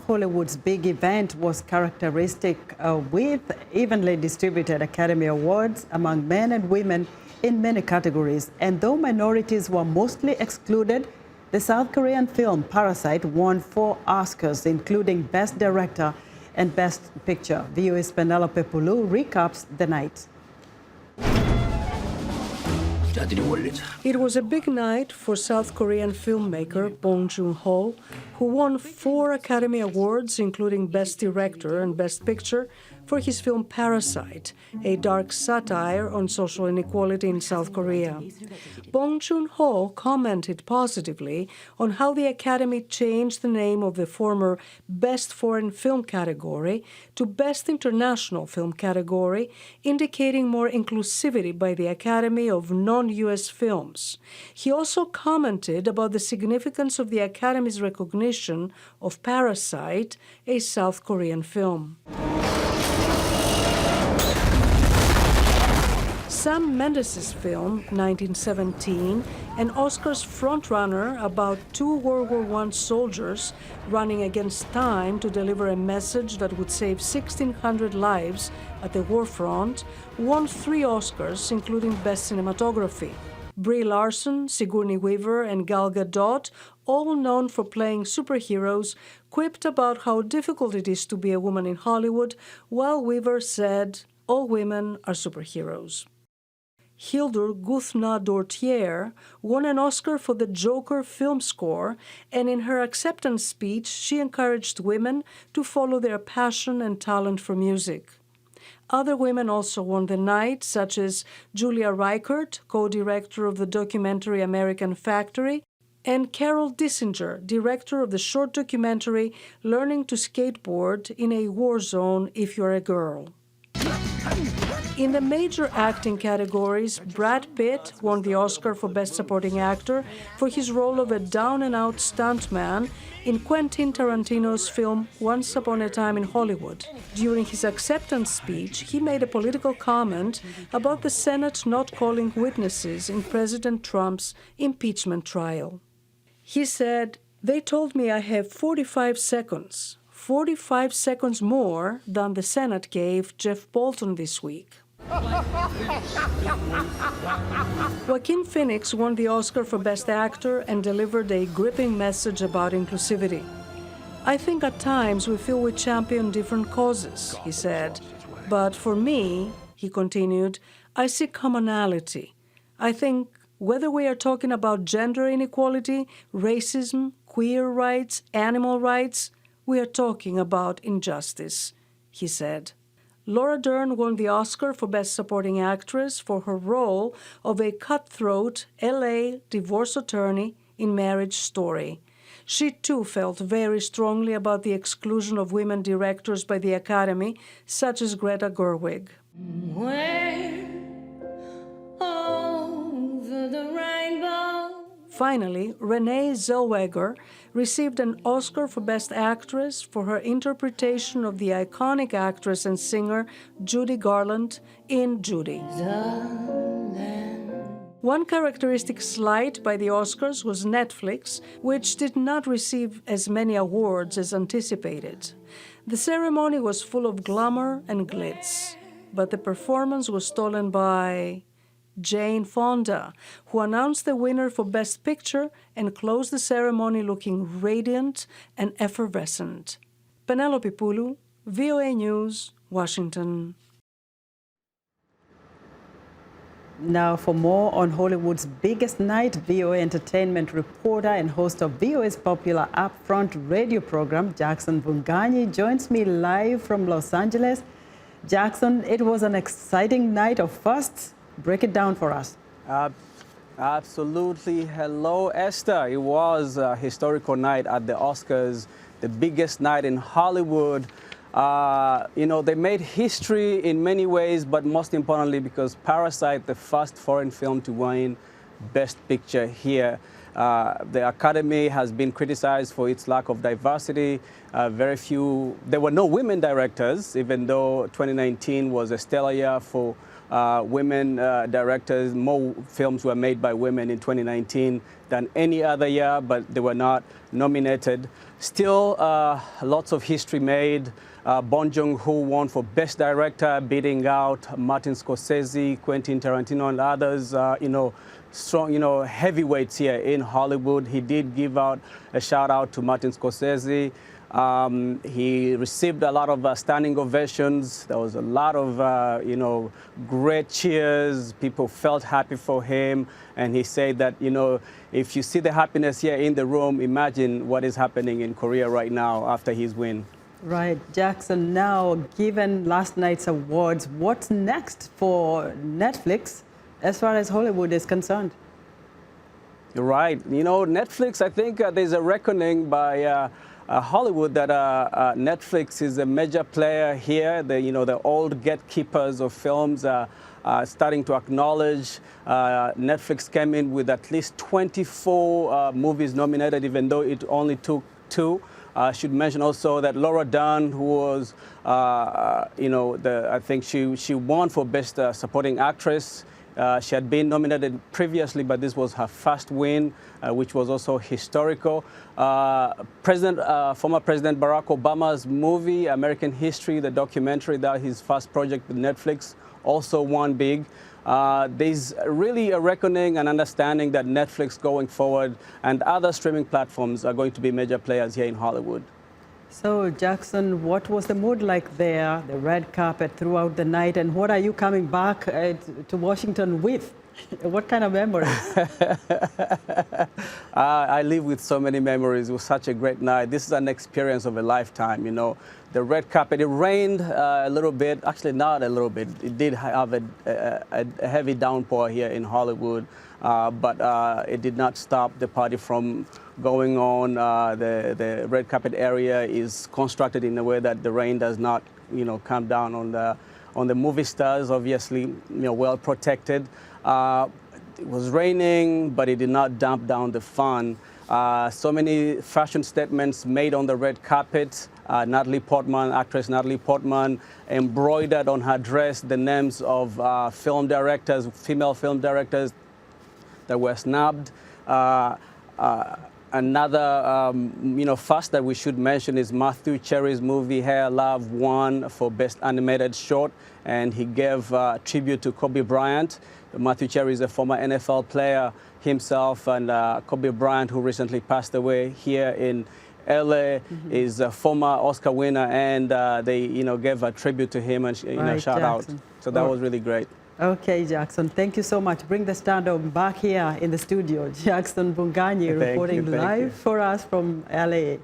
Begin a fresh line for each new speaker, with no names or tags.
Hollywood's big event was characteristic with evenly distributed Academy Awards among men and women in many categories. And though minorities were mostly excluded, the South Korean film Parasite won 4 Oscars, including Best Director and Best Picture. VOA's Penelope Poulou recaps the night.
It was a big night for South Korean filmmaker Bong Joon-ho, who won 4 Academy Awards, including Best Director and Best Picture, for his film Parasite, a dark satire on social inequality in South Korea. Bong Joon-ho commented positively on how the Academy changed the name of the former Best Foreign Film category to Best International Film category, indicating more inclusivity by the Academy of non-US films. He also commented about the significance of the Academy's recognition of Parasite, a South Korean film. Sam Mendes' film, 1917, an Oscars frontrunner about 2 World War I soldiers running against time to deliver a message that would save 1,600 lives at the war front, won 3 Oscars, including Best Cinematography. Brie Larson, Sigourney Weaver, and Gal Gadot, all known for playing superheroes, quipped about how difficult it is to be a woman in Hollywood, while Weaver said, "All women are superheroes." Hildur Guðnadóttir won an Oscar for the Joker film score, and in her acceptance speech, she encouraged women to follow their passion and talent for music. Other women also won the night, such as Julia Reichert, co-director of the documentary American Factory, and Carol Dissinger, director of the short documentary Learning to Skateboard in a War Zone If You're a Girl. In the major acting categories, Brad Pitt won the Oscar for Best Supporting Actor for his role of a down-and-out stuntman in Quentin Tarantino's film Once Upon a Time in Hollywood. During his acceptance speech, he made a political comment about the Senate not calling witnesses in President Trump's impeachment trial. He said, "They told me I have 45 seconds. 45 seconds more than the Senate gave Jeff Bolton this week." Joaquin Phoenix won the Oscar for Best Actor and delivered a gripping message about inclusivity. "I think at times we feel we champion different causes," he said. "But for me," he continued, "I see commonality. I think whether we are talking about gender inequality, racism, queer rights, animal rights, we are talking about injustice," he said. Laura Dern won the Oscar for Best Supporting Actress for her role of a cutthroat LA divorce attorney in Marriage Story. She too felt very strongly about the exclusion of women directors by the Academy, such as Greta Gerwig. Finally, Renee Zellweger received an Oscar for Best Actress for her interpretation of the iconic actress and singer Judy Garland in Judy. One characteristic slight by the Oscars was Netflix, which did not receive as many awards as anticipated. The ceremony was full of glamour and glitz, but the performance was stolen by Jane Fonda, who announced the winner for Best Picture and closed the ceremony looking radiant and effervescent. Penelope Poulou, VOA News, Washington.
Now for more on Hollywood's biggest night, VOA entertainment reporter and host of VOA's popular Upfront radio program, Jackson Mvunganyi, joins me live from Los Angeles. Jackson, it was an exciting night of firsts. Break it down for us.
Absolutely. Hello, Esther. It was a historical night at the Oscars, the biggest night in Hollywood. They made history in many ways, but most importantly because Parasite, the first foreign film to win Best Picture here. The Academy has been criticized for its lack of diversity. There were no women directors, even though 2019 was a stellar year for women directors. More films were made by women in 2019 than any other year, but they were not nominated. Still, lots of history made. Bong Joon-ho won for Best Director, beating out Martin Scorsese, Quentin Tarantino, and others. Strong, heavyweights here in Hollywood. He did give out a shout out to Martin Scorsese. He received a lot of standing ovations. There was a lot of, great cheers. People felt happy for him. And he said that, if you see the happiness here in the room, imagine what is happening in Korea right now after his win.
Right. Jackson, now, given last night's awards, what's next for Netflix as far as Hollywood is concerned?
You're right. Netflix, I think there's a reckoning by Hollywood that Netflix is a major player here. The old gatekeepers of films are starting to acknowledge. Netflix came in with at least 24 movies nominated, even though it only took 2. I should mention also that Laura Dern, who was, I think she won for Best Supporting Actress. She had been nominated previously, but this was her first win, which was also historical. Former President Barack Obama's movie, American History, the documentary, that his first project with Netflix, also won big. There's really a reckoning and understanding that Netflix going forward and other streaming platforms are going to be major players here in Hollywood.
So, Jackson, what was the mood like there, the red carpet throughout the night, and what are you coming back to Washington with? What kind of memories?
I live with so many memories. It was such a great night. This is an experience of a lifetime, The red carpet, it rained a little bit, actually not a little bit. It did have a heavy downpour here in Hollywood, but it did not stop the party from going on. The red carpet area is constructed in a way that the rain does not, come down on the movie stars, obviously, well protected. It was raining, but it did not damp down the fun. So many fashion statements made on the red carpet. Natalie Portman, actress Natalie Portman, embroidered on her dress the names of female film directors that were snubbed. Another, first that we should mention is Matthew Cherry's movie Hair Love won for Best Animated Short, and he gave tribute to Kobe Bryant. Matthew Cherry is a former NFL player himself, and Kobe Bryant, who recently passed away here in LA, is a former Oscar winner, and they, gave a tribute to him and shout out. So that was really great.
Okay, Jackson, thank you so much. Bring the stand-up back here in the studio. Jackson Mvunganyi reporting live for us from LA.